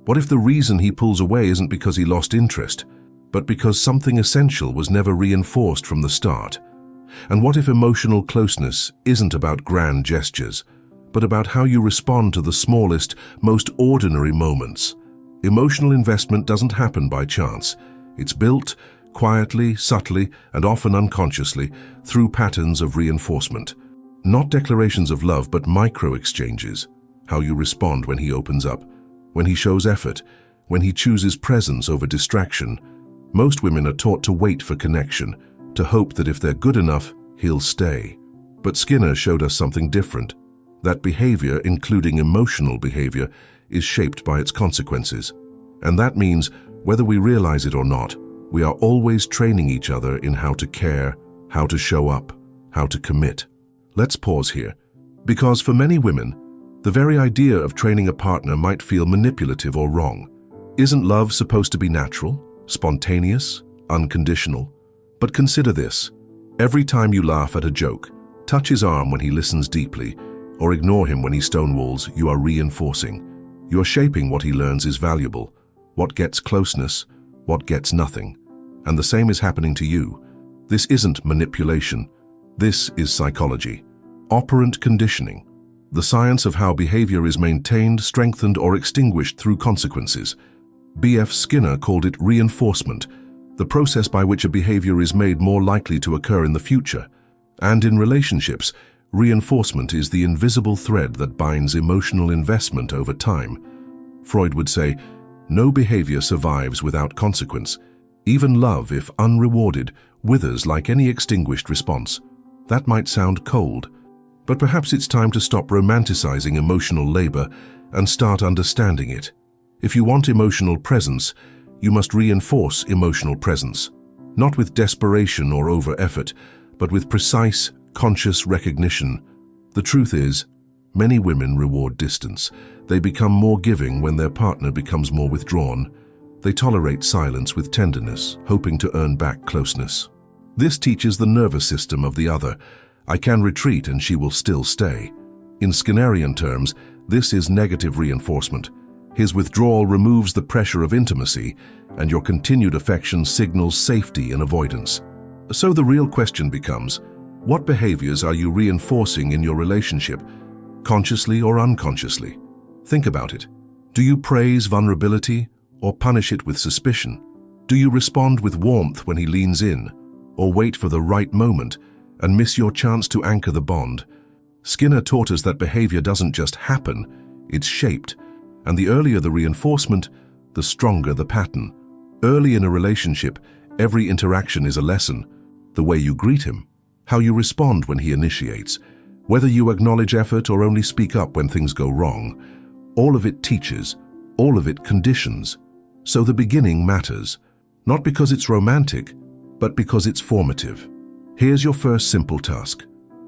What if the reason he pulls away isn't because he lost interest, but because something essential was never reinforced from the start? And what if emotional closeness isn't about grand gestures, but about how you respond to the smallest, most ordinary moments? Emotional investment doesn't happen by chance. It's built quietly, subtly, and often unconsciously through patterns of reinforcement. Not declarations of love, but micro-exchanges. How you respond when he opens up, when he shows effort, when he chooses presence over distraction. Most women are taught to wait for connection, to hope that if they're good enough, he'll stay. But Skinner showed us something different. That behavior, including emotional behavior, is shaped by its consequences. And that means, whether we realize it or not, we are always training each other in how to care, how to show up, how to commit. Let's pause here, because for many women, the very idea of training a partner might feel manipulative or wrong. Isn't love supposed to be natural, spontaneous, unconditional? But consider this. Every time you laugh at a joke, touch his arm when he listens deeply, or ignore him when he stonewalls, you are reinforcing. You're shaping what he learns is valuable, what gets closeness, what gets nothing. And the same is happening to you. This isn't manipulation. This is psychology. Operant conditioning. The science of how behavior is maintained, strengthened, or extinguished through consequences. B.F. Skinner called it reinforcement, the process by which a behavior is made more likely to occur in the future. And in relationships, reinforcement is the invisible thread that binds emotional investment over time. Freud would say, no behavior survives without consequence. Even love, if unrewarded, withers like any extinguished response. That might sound cold, but perhaps it's time to stop romanticizing emotional labor and start understanding it. If you want emotional presence, you must reinforce emotional presence, not with desperation or over-effort, but with precise, conscious recognition. The truth is, many women reward distance. They become more giving when their partner becomes more withdrawn. They tolerate silence with tenderness, hoping to earn back closeness. This teaches the nervous system of the other. I can retreat and she will still stay. In Skinnerian terms, this is negative reinforcement. His withdrawal removes the pressure of intimacy, and your continued affection signals safety and avoidance. So the real question becomes, what behaviors are you reinforcing in your relationship, consciously or unconsciously? Think about it. Do you praise vulnerability or punish it with suspicion? Do you respond with warmth when he leans in, or wait for the right moment and miss your chance to anchor the bond? Skinner taught us that behavior doesn't just happen, it's shaped. And the earlier the reinforcement, the stronger the pattern. Early in a relationship, every interaction is a lesson. The way you greet him, how you respond when he initiates, whether you acknowledge effort or only speak up when things go wrong, all of it teaches, all of it conditions. So the beginning matters, not because it's romantic, but because it's formative. Here's your first simple task.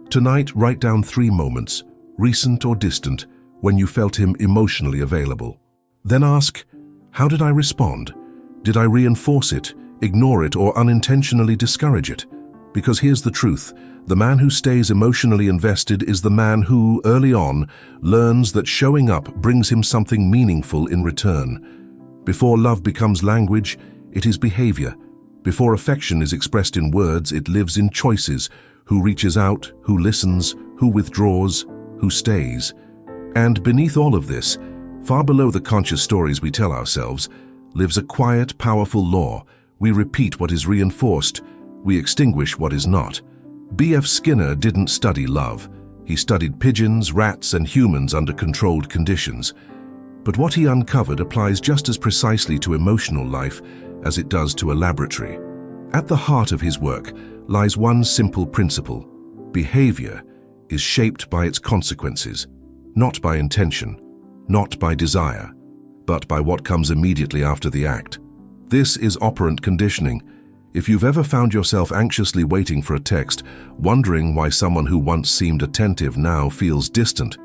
Tonight, write down 3 moments, recent or distant, when you felt him emotionally available. Then ask, how did I respond? Did I reinforce it, ignore it, or unintentionally discourage it? Because here's the truth, the man who stays emotionally invested is the man who, early on, learns that showing up brings him something meaningful in return. Before love becomes language, it is behavior. Before affection is expressed in words, it lives in choices: who reaches out, who listens, who withdraws, who stays. And beneath all of this, far below the conscious stories we tell ourselves, lives a quiet, powerful law. We repeat what is reinforced, we extinguish what is not. B.F. Skinner didn't study love. He studied pigeons, rats, and humans under controlled conditions. But what he uncovered applies just as precisely to emotional life as it does to a laboratory. At the heart of his work lies one simple principle: behavior is shaped by its consequences, not by intention, not by desire, but by what comes immediately after the act. This is operant conditioning. If you've ever found yourself anxiously waiting for a text, wondering why someone who once seemed attentive now feels distant,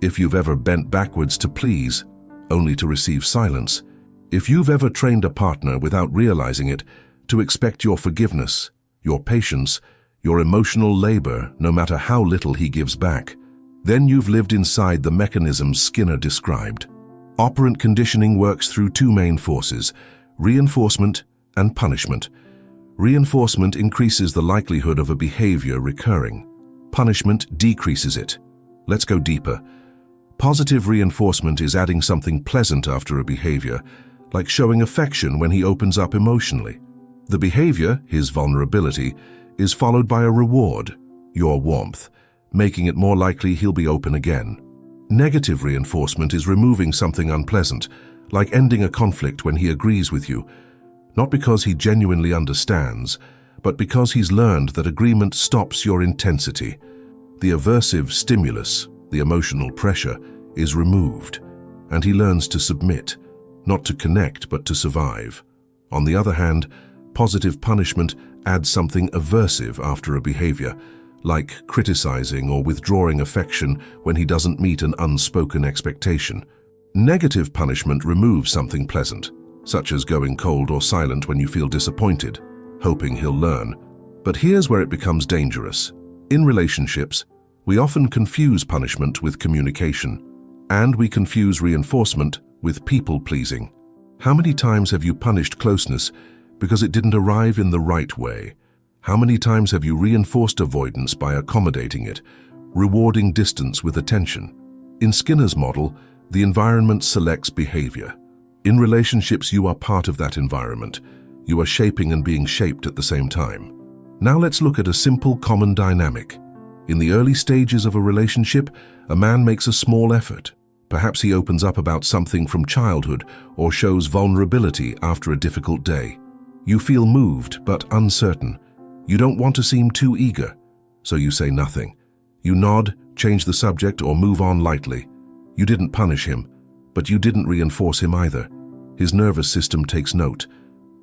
if you've ever bent backwards to please, only to receive silence, if you've ever trained a partner without realizing it to expect your forgiveness, your patience, your emotional labor, no matter how little he gives back, then you've lived inside the mechanisms Skinner described. Operant conditioning works through two main forces: reinforcement and punishment. Reinforcement increases the likelihood of a behavior recurring. Punishment decreases it. Let's go deeper. Positive reinforcement is adding something pleasant after a behavior, like showing affection when he opens up emotionally. The behavior, his vulnerability, is followed by a reward, your warmth, making it more likely he'll be open again. Negative reinforcement is removing something unpleasant, like ending a conflict when he agrees with you, not because he genuinely understands, but because he's learned that agreement stops your intensity. The aversive stimulus, the emotional pressure, is removed, and he learns to submit, not to connect but to survive. On the other hand, positive punishment adds something aversive after a behavior, like criticizing or withdrawing affection when he doesn't meet an unspoken expectation. Negative punishment removes something pleasant, such as going cold or silent when you feel disappointed, hoping he'll learn. But here's where it becomes dangerous. In relationships, we often confuse punishment with communication, and we confuse reinforcement with people-pleasing. How many times have you punished closeness because it didn't arrive in the right way? How many times have you reinforced avoidance by accommodating it, rewarding distance with attention? In Skinner's model, the environment selects behavior. In relationships, you are part of that environment. You are shaping and being shaped at the same time. Now let's look at a simple common dynamic. In the early stages of a relationship, a man makes a small effort. Perhaps he opens up about something from childhood or shows vulnerability after a difficult day. You feel moved but uncertain. You don't want to seem too eager, so you say nothing. You nod, change the subject, or move on lightly. You didn't punish him, but you didn't reinforce him either. His nervous system takes note.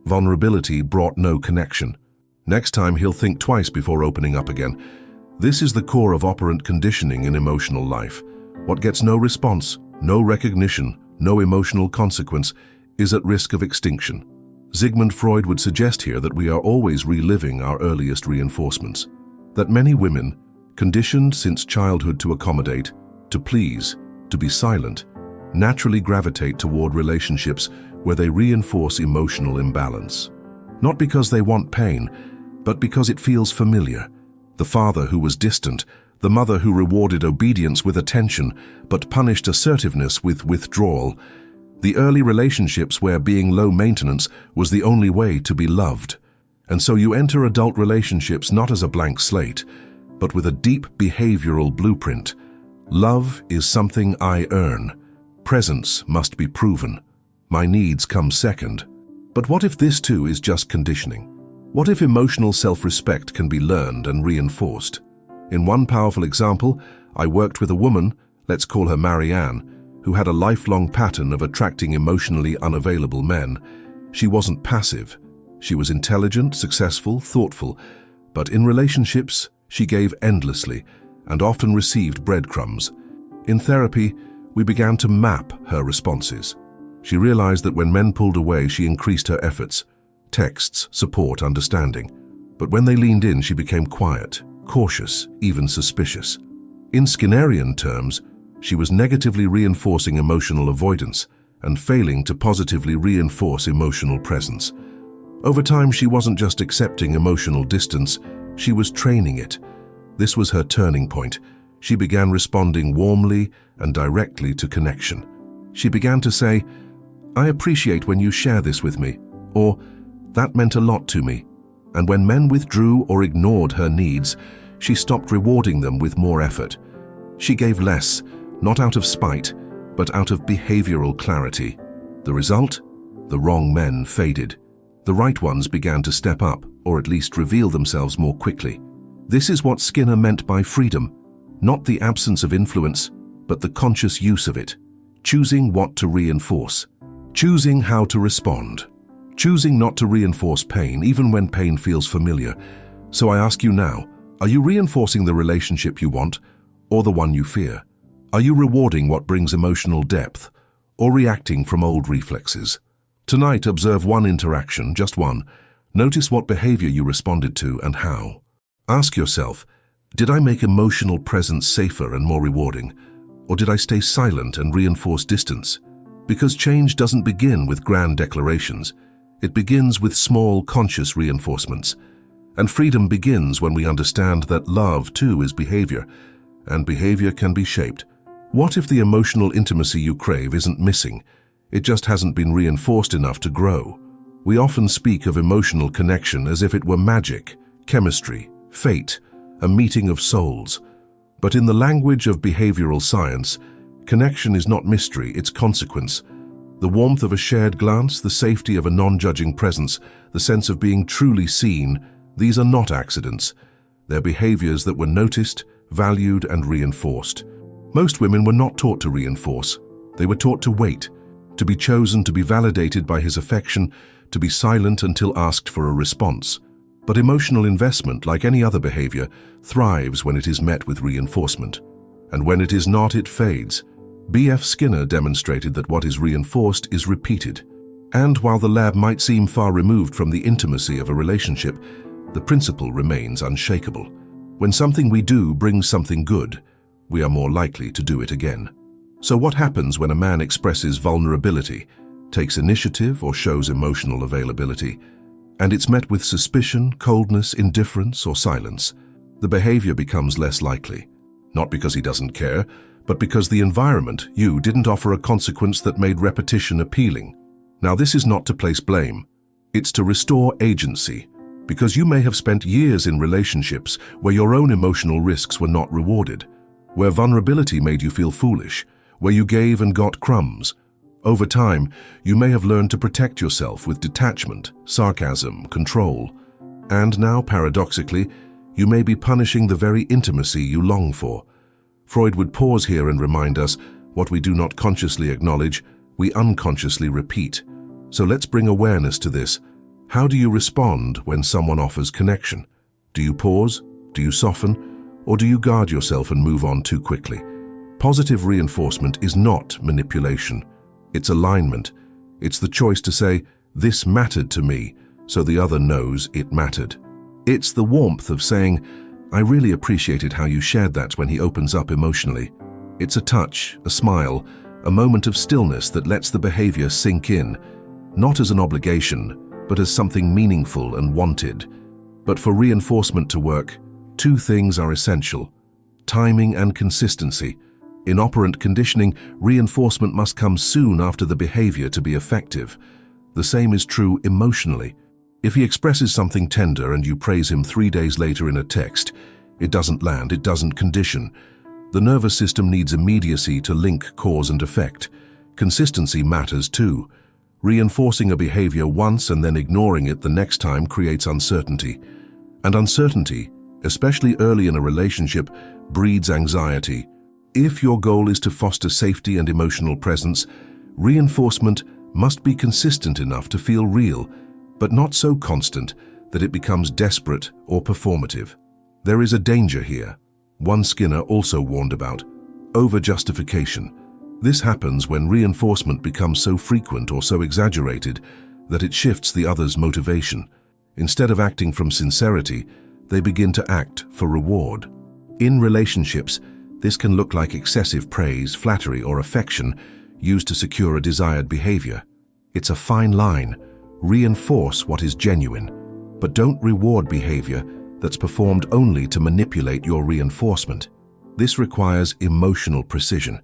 Vulnerability brought no connection. Next time he'll think twice before opening up again. This is the core of operant conditioning in emotional life. What gets no response, no recognition, no emotional consequence is at risk of extinction. Sigmund Freud would suggest here that we are always reliving our earliest reinforcements, that many women, conditioned since childhood to accommodate, to please, to be silent, naturally gravitate toward relationships where they reinforce emotional imbalance. Not because they want pain, but because it feels familiar. The father who was distant, the mother who rewarded obedience with attention but punished assertiveness with withdrawal. The early relationships where being low maintenance was the only way to be loved. And so you enter adult relationships not as a blank slate, but with a deep behavioral blueprint. Love is something I earn. Presence must be proven. My needs come second. But what if this too is just conditioning? What if emotional self-respect can be learned and reinforced? In one powerful example, I worked with a woman, let's call her Marianne, who had a lifelong pattern of attracting emotionally unavailable men. She wasn't passive. She was intelligent, successful, thoughtful, but in relationships, she gave endlessly and often received breadcrumbs. In therapy, we began to map her responses. She realized that when men pulled away, she increased her efforts, texts, support, understanding. But when they leaned in, she became quiet, cautious, even suspicious. In Skinnerian terms, she was negatively reinforcing emotional avoidance and failing to positively reinforce emotional presence. Over time, she wasn't just accepting emotional distance, she was training it. This was her turning point. She began responding warmly and directly to connection. She began to say, "I appreciate when you share this with me," or "That meant a lot to me." And when men withdrew or ignored her needs, she stopped rewarding them with more effort. She gave less, not out of spite, but out of behavioral clarity. The result? The wrong men faded. The right ones began to step up, or at least reveal themselves more quickly. This is what Skinner meant by freedom, not the absence of influence, but the conscious use of it. Choosing what to reinforce. Choosing how to respond. Choosing not to reinforce pain, even when pain feels familiar. So I ask you now, are you reinforcing the relationship you want, or the one you fear? Are you rewarding what brings emotional depth, or reacting from old reflexes? Tonight, observe one interaction, just one. Notice what behavior you responded to and how. Ask yourself, did I make emotional presence safer and more rewarding? Or did I stay silent and reinforce distance? Because change doesn't begin with grand declarations. It begins with small, conscious reinforcements. And freedom begins when we understand that love, too, is behavior, and behavior can be shaped. What if the emotional intimacy you crave isn't missing? It just hasn't been reinforced enough to grow. We often speak of emotional connection as if it were magic, chemistry, fate, a meeting of souls. But in the language of behavioral science, connection is not mystery, it's consequence. The warmth of a shared glance, the safety of a non-judging presence, the sense of being truly seen, these are not accidents. They're behaviors that were noticed, valued, and reinforced. Most women were not taught to reinforce. They were taught to wait, to be chosen, to be validated by his affection, to be silent until asked for a response. But emotional investment, like any other behavior, thrives when it is met with reinforcement. And when it is not, it fades. B.F. Skinner demonstrated that what is reinforced is repeated. And while the lab might seem far removed from the intimacy of a relationship, the principle remains unshakable. When something we do brings something good, we are more likely to do it again. So what happens when a man expresses vulnerability, takes initiative, or shows emotional availability, and it's met with suspicion, coldness, indifference, or silence? The behavior becomes less likely. Not because he doesn't care, but because the environment, you, didn't offer a consequence that made repetition appealing. Now, this is not to place blame. It's to restore agency, because you may have spent years in relationships where your own emotional risks were not rewarded, where vulnerability made you feel foolish, where you gave and got crumbs. Over time, you may have learned to protect yourself with detachment, sarcasm, control. And now, paradoxically, you may be punishing the very intimacy you long for. Freud would pause here and remind us, what we do not consciously acknowledge, we unconsciously repeat. So let's bring awareness to this. How do you respond when someone offers connection? Do you pause? Do you soften? Or do you guard yourself and move on too quickly? Positive reinforcement is not manipulation. It's alignment. It's the choice to say, this mattered to me, so the other knows it mattered. It's the warmth of saying, I really appreciated how you shared that, when he opens up emotionally. It's a touch, a smile, a moment of stillness that lets the behavior sink in, not as an obligation, but as something meaningful and wanted. But for reinforcement to work, two things are essential: timing and consistency. In operant conditioning, reinforcement must come soon after the behavior to be effective. The same is true emotionally. If he expresses something tender and you praise him 3 days later in a text, it doesn't land, it doesn't condition. The nervous system needs immediacy to link cause and effect. Consistency matters too. Reinforcing a behavior once and then ignoring it the next time creates uncertainty. And uncertainty, especially early in a relationship, breeds anxiety. If your goal is to foster safety and emotional presence, reinforcement must be consistent enough to feel real, but not so constant that it becomes desperate or performative. There is a danger here, one Skinner also warned about: over-justification. This happens when reinforcement becomes so frequent or so exaggerated that it shifts the other's motivation. Instead of acting from sincerity, they begin to act for reward. In relationships, this can look like excessive praise, flattery, or affection used to secure a desired behavior. It's a fine line. Reinforce what is genuine, but don't reward behavior that's performed only to manipulate your reinforcement. This requires emotional precision.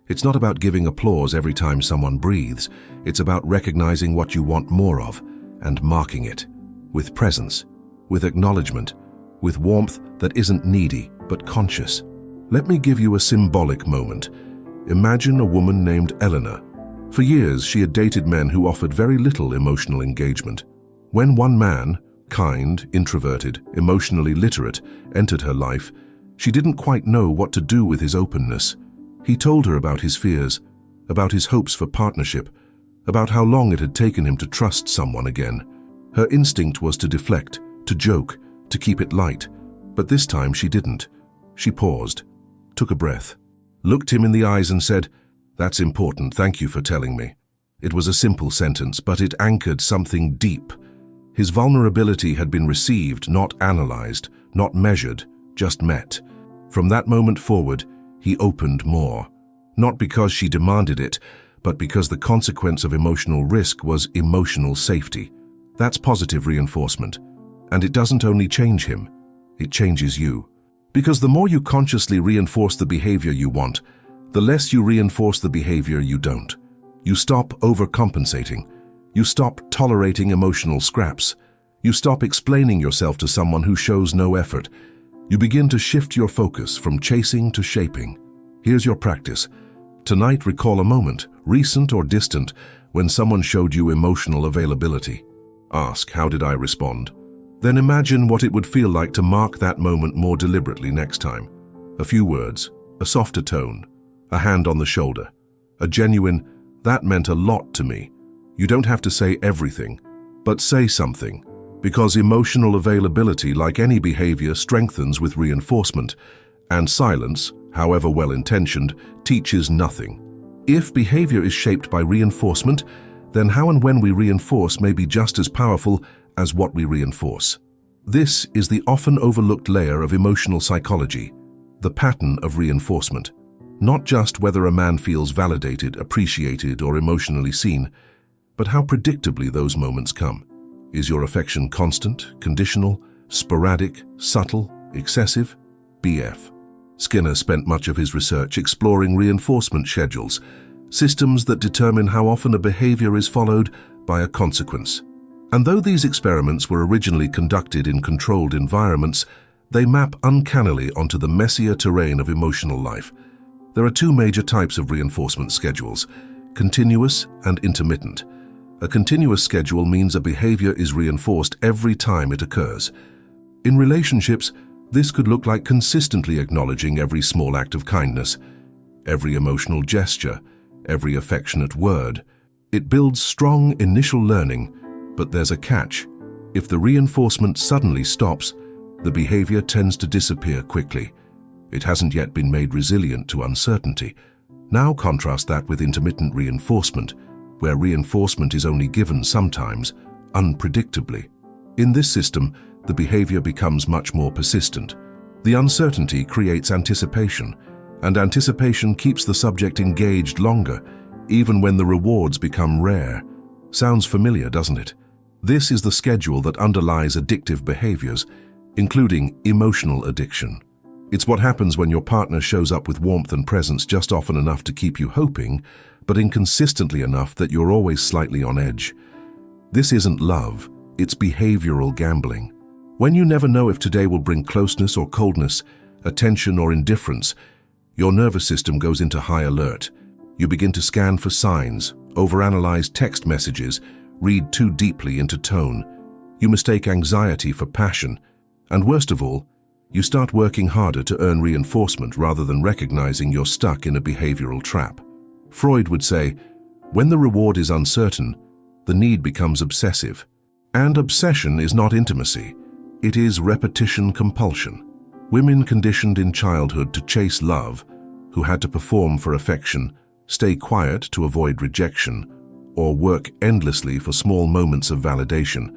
It's not about giving applause every time someone breathes. It's about recognizing what you want more of and marking it with presence, with acknowledgement, with warmth that isn't needy but conscious. Let me give you a symbolic moment. Imagine a woman named Eleanor. For years, she had dated men who offered very little emotional engagement. When one man, kind, introverted, emotionally literate, entered her life, she didn't quite know what to do with his openness. He told her about his fears, about his hopes for partnership, about how long it had taken him to trust someone again. Her instinct was to deflect, to joke, to keep it light. But this time she didn't. She paused, took a breath, looked him in the eyes and said, "That's important, thank you for telling me." It was a simple sentence, but it anchored something deep. His vulnerability had been received, not analyzed, not measured, just met. From that moment forward, he opened more. Not because she demanded it, but because the consequence of emotional risk was emotional safety. That's positive reinforcement. And it doesn't only change him, it changes you. Because the more you consciously reinforce the behavior you want, the less you reinforce the behavior you don't. You stop overcompensating. You stop tolerating emotional scraps. You stop explaining yourself to someone who shows no effort. You begin to shift your focus from chasing to shaping. Here's your practice. Tonight, recall a moment, recent or distant, when someone showed you emotional availability. Ask, how did I respond? Then imagine what it would feel like to mark that moment more deliberately next time. A few words, a softer tone, a hand on the shoulder, a genuine, "That meant a lot to me." You don't have to say everything, but say something, because emotional availability, like any behavior, strengthens with reinforcement, and silence, however well-intentioned, teaches nothing. If behavior is shaped by reinforcement, then how and when we reinforce may be just as powerful as what we reinforce. This is the often overlooked layer of emotional psychology, the pattern of reinforcement. Not just whether a man feels validated, appreciated, or emotionally seen, but how predictably those moments come. Is your affection constant, conditional, sporadic, subtle, excessive? BF. Skinner spent much of his research exploring reinforcement schedules, systems that determine how often a behavior is followed by a consequence. And though these experiments were originally conducted in controlled environments, they map uncannily onto the messier terrain of emotional life. There are two major types of reinforcement schedules: continuous and intermittent. A continuous schedule means a behavior is reinforced every time it occurs. In relationships, this could look like consistently acknowledging every small act of kindness, every emotional gesture, every affectionate word. It builds strong initial learning, but there's a catch. If the reinforcement suddenly stops, the behavior tends to disappear quickly. It hasn't yet been made resilient to uncertainty. Now contrast that with intermittent reinforcement, where reinforcement is only given sometimes, unpredictably. In this system, the behavior becomes much more persistent. The uncertainty creates anticipation, and anticipation keeps the subject engaged longer, even when the rewards become rare. Sounds familiar, doesn't it? This is the schedule that underlies addictive behaviors, including emotional addiction. It's what happens when your partner shows up with warmth and presence just often enough to keep you hoping, but inconsistently enough that you're always slightly on edge. This isn't love, it's behavioral gambling. When you never know if today will bring closeness or coldness, attention or indifference, your nervous system goes into high alert. You begin to scan for signs, overanalyze text messages, read too deeply into tone. You mistake anxiety for passion, and worst of all, you start working harder to earn reinforcement rather than recognizing you're stuck in a behavioral trap. Freud would say, when the reward is uncertain, the need becomes obsessive. And obsession is not intimacy, it is repetition compulsion. Women conditioned in childhood to chase love, who had to perform for affection, stay quiet to avoid rejection, or work endlessly for small moments of validation,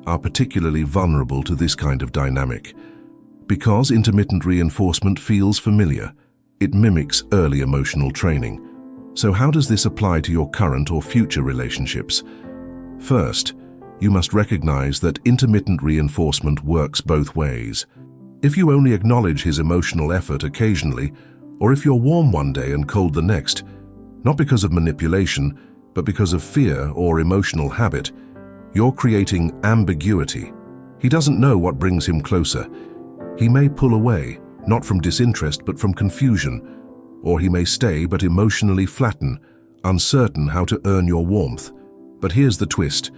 are particularly vulnerable to this kind of dynamic. Because intermittent reinforcement feels familiar, it mimics early emotional training. So how does this apply to your current or future relationships? First, you must recognize that intermittent reinforcement works both ways. If you only acknowledge his emotional effort occasionally, or if you're warm one day and cold the next, not because of manipulation, but because of fear or emotional habit, you're creating ambiguity. He doesn't know what brings him closer. He may pull away, not from disinterest but from confusion, or he may stay but emotionally flatten, uncertain how to earn your warmth. But here's the twist.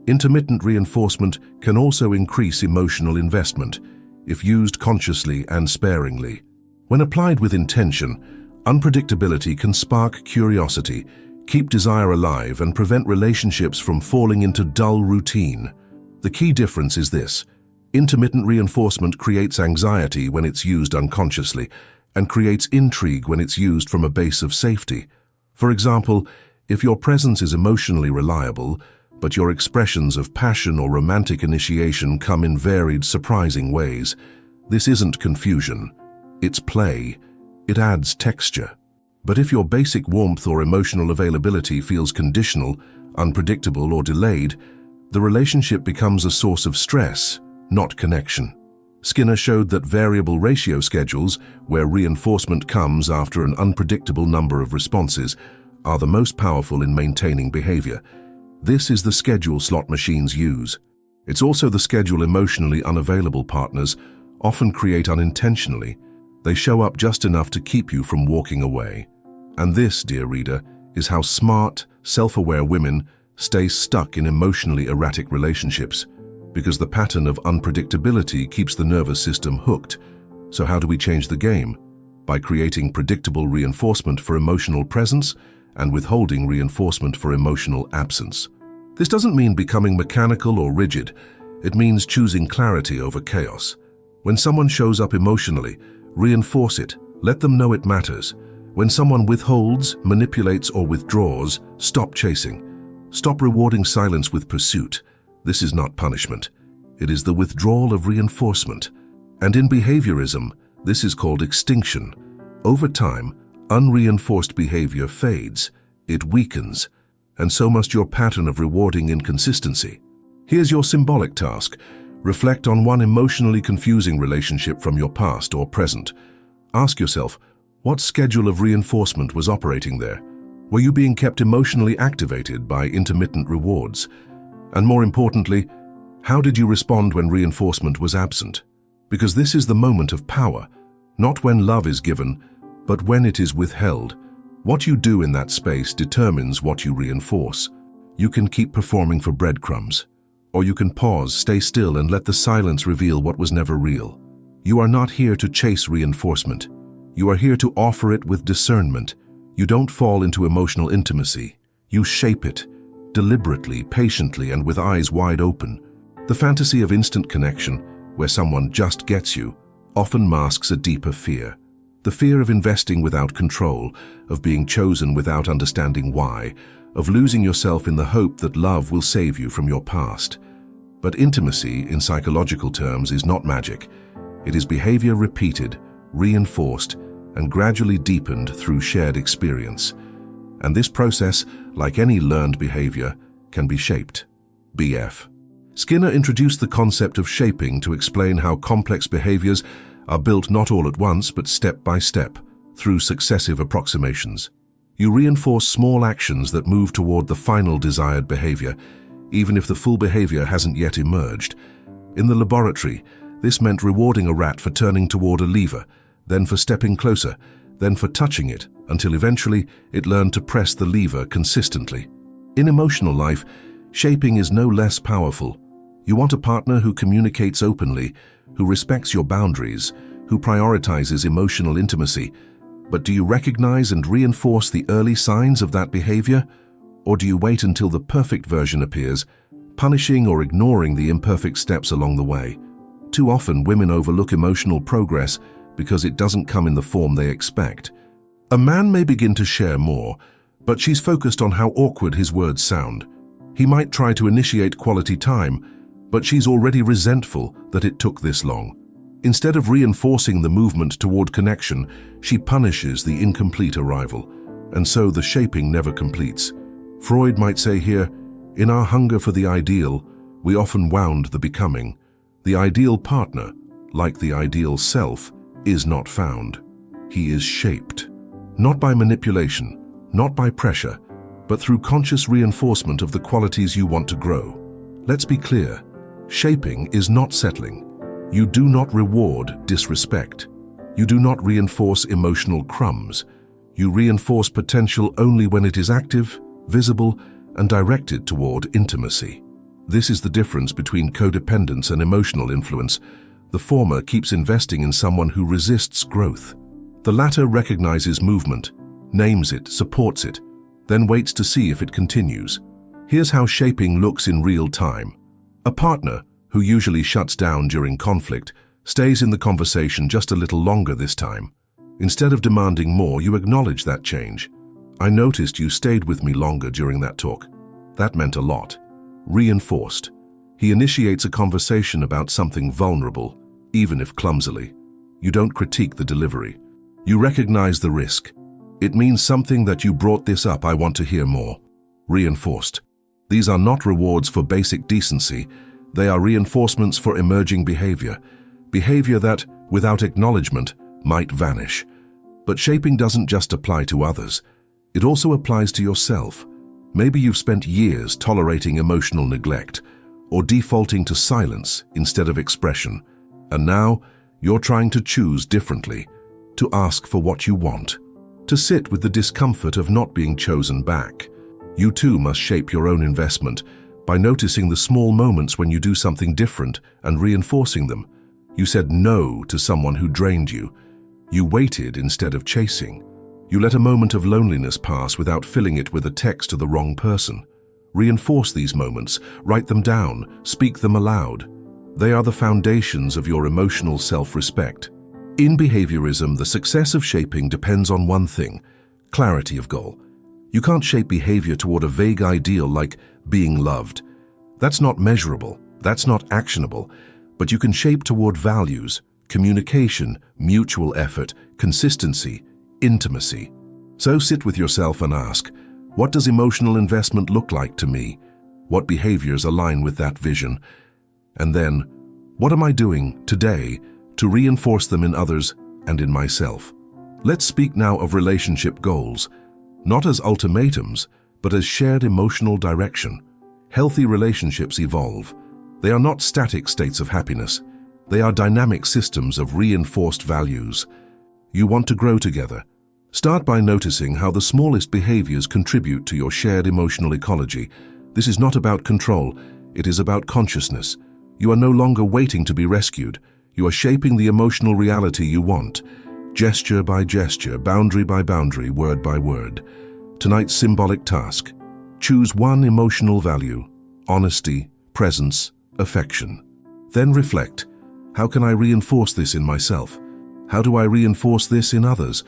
Intermittent reinforcement can also increase emotional investment, if used consciously and sparingly. When applied with intention, unpredictability can spark curiosity, keep desire alive, and prevent relationships from falling into dull routine. The key difference is this. Intermittent reinforcement creates anxiety when it's used unconsciously, and creates intrigue when it's used from a base of safety. For example, if your presence is emotionally reliable, but your expressions of passion or romantic initiation come in varied, surprising ways, this isn't confusion. It's play. It adds texture. But if your basic warmth or emotional availability feels conditional, unpredictable, or delayed, the relationship becomes a source of stress, not connection. Skinner showed that variable ratio schedules, where reinforcement comes after an unpredictable number of responses, are the most powerful in maintaining behavior. This is the schedule slot machines use. It's also the schedule emotionally unavailable partners often create unintentionally. They show up just enough to keep you from walking away. And this, dear reader, is how smart, self-aware women stay stuck in emotionally erratic relationships, because the pattern of unpredictability keeps the nervous system hooked. So how do we change the game? By creating predictable reinforcement for emotional presence and withholding reinforcement for emotional absence. This doesn't mean becoming mechanical or rigid. It means choosing clarity over chaos. When someone shows up emotionally, reinforce it. Let them know it matters. When someone withholds, manipulates, or withdraws, stop chasing. Stop rewarding silence with pursuit. This is not punishment. It is the withdrawal of reinforcement. And in behaviorism, this is called extinction. Over time, unreinforced behavior fades. It weakens. And so must your pattern of rewarding inconsistency. Here's your symbolic task. Reflect on one emotionally confusing relationship from your past or present. Ask yourself, what schedule of reinforcement was operating there? Were you being kept emotionally activated by intermittent rewards? And more importantly, how did you respond when reinforcement was absent? Because this is the moment of power, not when love is given, but when it is withheld. What you do in that space determines what you reinforce. You can keep performing for breadcrumbs, or you can pause, stay still, and let the silence reveal what was never real. You are not here to chase reinforcement. You are here to offer it with discernment. You don't fall into emotional intimacy. You shape it, deliberately, patiently, and with eyes wide open. The fantasy of instant connection, where someone just gets you, often masks a deeper fear. The fear of investing without control, of being chosen without understanding why, of losing yourself in the hope that love will save you from your past. But intimacy, in psychological terms, is not magic. It is behavior repeated, reinforced, and gradually deepened through shared experience. And this process, like any learned behavior, can be shaped. BF. Skinner introduced the concept of shaping to explain how complex behaviors are built not all at once but step by step, through successive approximations. You reinforce small actions that move toward the final desired behavior, even if the full behavior hasn't yet emerged. In the laboratory, this meant rewarding a rat for turning toward a lever, then for stepping closer, then for touching it, until eventually it learned to press the lever consistently. In emotional life, shaping is no less powerful. You want a partner who communicates openly, who respects your boundaries, who prioritizes emotional intimacy. But do you recognize and reinforce the early signs of that behavior? Or do you wait until the perfect version appears, punishing or ignoring the imperfect steps along the way? Too often, women overlook emotional progress because it doesn't come in the form they expect. A man may begin to share more, but she's focused on how awkward his words sound. He might try to initiate quality time, but she's already resentful that it took this long. Instead of reinforcing the movement toward connection, she punishes the incomplete arrival, and so the shaping never completes. Freud might say here, in our hunger for the ideal, we often wound the becoming. The ideal partner, like the ideal self, is not found. He is shaped. Not by manipulation, not by pressure, but through conscious reinforcement of the qualities you want to grow. Let's be clear, shaping is not settling. You do not reward disrespect. You do not reinforce emotional crumbs. You reinforce potential only when it is active, visible, and directed toward intimacy. This is the difference between codependence and emotional influence. The former keeps investing in someone who resists growth. The latter recognizes movement, names it, supports it, then waits to see if it continues. Here's how shaping looks in real time. A partner, who usually shuts down during conflict, stays in the conversation just a little longer this time. Instead of demanding more, you acknowledge that change. I noticed you stayed with me longer during that talk. That meant a lot. Reinforced. He initiates a conversation about something vulnerable, even if clumsily. You don't critique the delivery. You recognize the risk. It means something that you brought this up, I want to hear more. Reinforced. These are not rewards for basic decency. They are reinforcements for emerging behavior. Behavior that, without acknowledgement, might vanish. But shaping doesn't just apply to others. It also applies to yourself. Maybe you've spent years tolerating emotional neglect or defaulting to silence instead of expression. And now, you're trying to choose differently, to ask for what you want, to sit with the discomfort of not being chosen back. You too must shape your own investment by noticing the small moments when you do something different and reinforcing them. You said no to someone who drained you. You waited instead of chasing. You let a moment of loneliness pass without filling it with a text to the wrong person. Reinforce these moments, write them down, speak them aloud. They are the foundations of your emotional self-respect. In behaviorism, the success of shaping depends on one thing: clarity of goal. You can't shape behavior toward a vague ideal like being loved. That's not measurable, that's not actionable, but you can shape toward values, communication, mutual effort, consistency, intimacy. So sit with yourself and ask, what does emotional investment look like to me? What behaviors align with that vision? And then, what am I doing today to reinforce them in others and in myself? Let's speak now of relationship goals, not as ultimatums, but as shared emotional direction. Healthy relationships evolve. They are not static states of happiness. They are dynamic systems of reinforced values. You want to grow together. Start by noticing how the smallest behaviors contribute to your shared emotional ecology. This is not about control, it is about consciousness. You are no longer waiting to be rescued. You are shaping the emotional reality you want, gesture by gesture, boundary by boundary, word by word. Tonight's symbolic task: choose one emotional value: honesty, presence, affection. Then reflect, how can I reinforce this in myself? How do I reinforce this in others?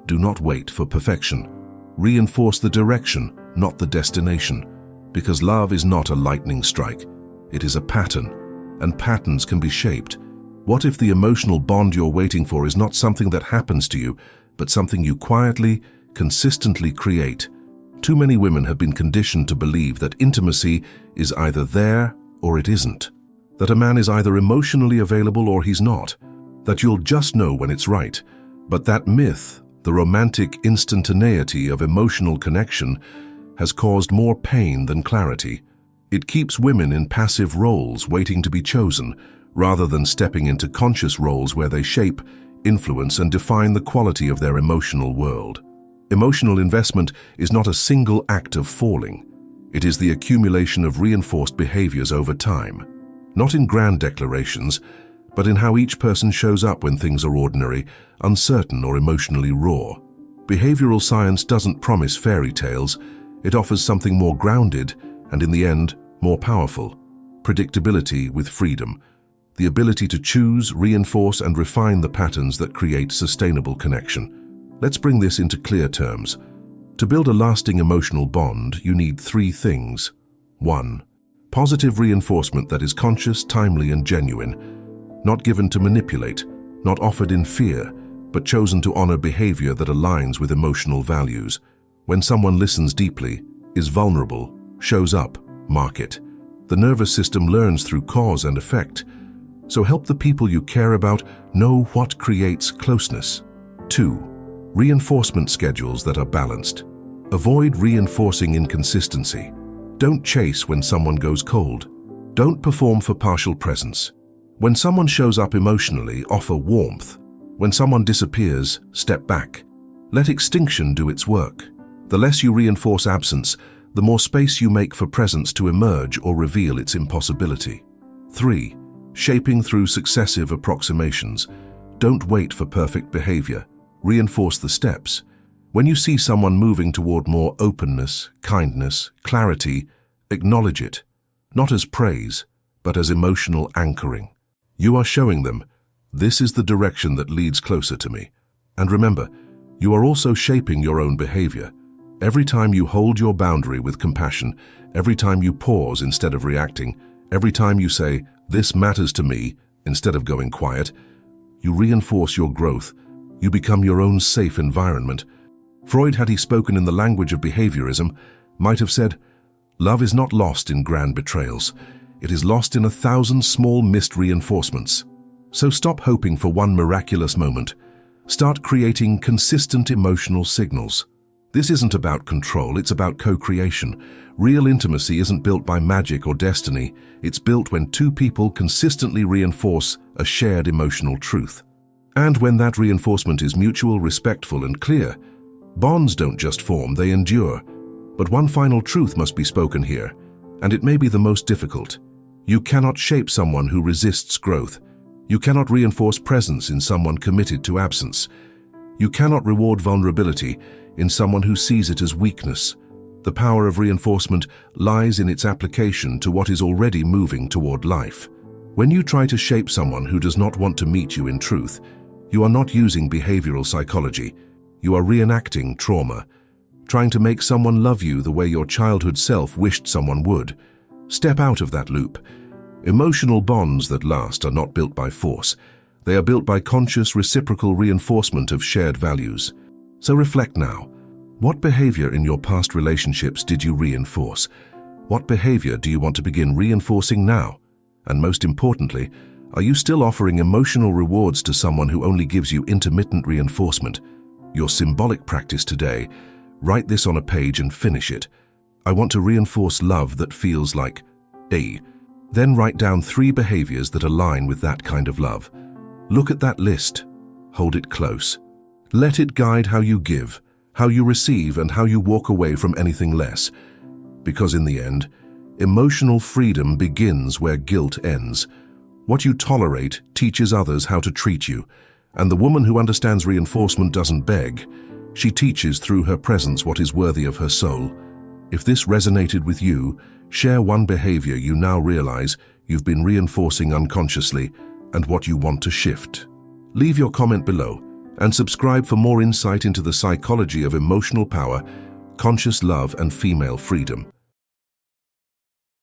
Do not wait for perfection. Reinforce the direction, not the destination. Because love is not a lightning strike. It is a pattern, and patterns can be shaped. What if the emotional bond you're waiting for is not something that happens to you, but something you quietly, consistently create? Too many women have been conditioned to believe that intimacy is either there or it isn't. That a man is either emotionally available or he's not. That you'll just know when it's right. But that myth, the romantic instantaneity of emotional connection, has caused more pain than clarity. It keeps women in passive roles waiting to be chosen, rather than stepping into conscious roles where they shape, influence, and define the quality of their emotional world. Emotional investment is not a single act of falling. It is the accumulation of reinforced behaviors over time. Not in grand declarations, but in how each person shows up when things are ordinary, uncertain, or emotionally raw. Behavioral science doesn't promise fairy tales. It offers something more grounded and, in the end, more powerful: predictability with freedom, the ability to choose, reinforce, and refine the patterns that create sustainable connection. Let's bring this into clear terms. To build a lasting emotional bond, you need 3 things. 1. Positive reinforcement that is conscious, timely, and genuine. Not given to manipulate, not offered in fear, but chosen to honor behavior that aligns with emotional values. When someone listens deeply, is vulnerable, shows up, mark it. The nervous system learns through cause and effect. So help the people you care about know what creates closeness. 2. Reinforcement schedules that are balanced. Avoid reinforcing inconsistency. Don't chase when someone goes cold. Don't perform for partial presence. When someone shows up emotionally, offer warmth. When someone disappears, step back. Let extinction do its work. The less you reinforce absence, the more space you make for presence to emerge or reveal its impossibility. 3. Shaping through successive approximations. Don't wait for perfect behavior. Reinforce the steps. When you see someone moving toward more openness, kindness, clarity, acknowledge it, not as praise, but as emotional anchoring. You are showing them, this is the direction that leads closer to me. And remember, you are also shaping your own behavior. Every time you hold your boundary with compassion, every time you pause instead of reacting, every time you say, this matters to me, instead of going quiet, you reinforce your growth. You become your own safe environment. Freud, had he spoken in the language of behaviorism, might have said, "Love is not lost in grand betrayals. It is lost in 1,000 small missed reinforcements." So stop hoping for one miraculous moment. Start creating consistent emotional signals. This isn't about control, it's about co-creation. Real intimacy isn't built by magic or destiny. It's built when two people consistently reinforce a shared emotional truth. And when that reinforcement is mutual, respectful, and clear, bonds don't just form, they endure. But one final truth must be spoken here, and it may be the most difficult. You cannot shape someone who resists growth. You cannot reinforce presence in someone committed to absence. You cannot reward vulnerability in someone who sees it as weakness. The power of reinforcement lies in its application to what is already moving toward life. When you try to shape someone who does not want to meet you in truth, you are not using behavioral psychology. You are reenacting trauma, trying to make someone love you the way your childhood self wished someone would. Step out of that loop. Emotional bonds that last are not built by force. They are built by conscious reciprocal reinforcement of shared values. So reflect now. What behavior in your past relationships did you reinforce? What behavior do you want to begin reinforcing now? And most importantly, are you still offering emotional rewards to someone who only gives you intermittent reinforcement? Your symbolic practice today, write this on a page and finish it. I want to reinforce love that feels like A. Then write down 3 behaviors that align with that kind of love. Look at that list. Hold it close. Let it guide how you give, how you receive, and how you walk away from anything less. Because in the end, emotional freedom begins where guilt ends. What you tolerate teaches others how to treat you, and the woman who understands reinforcement doesn't beg. She teaches through her presence what is worthy of her soul. If this resonated with you, share one behavior you now realize you've been reinforcing unconsciously and what you want to shift. Leave your comment below and subscribe for more insight into the psychology of emotional power, conscious love, and female freedom.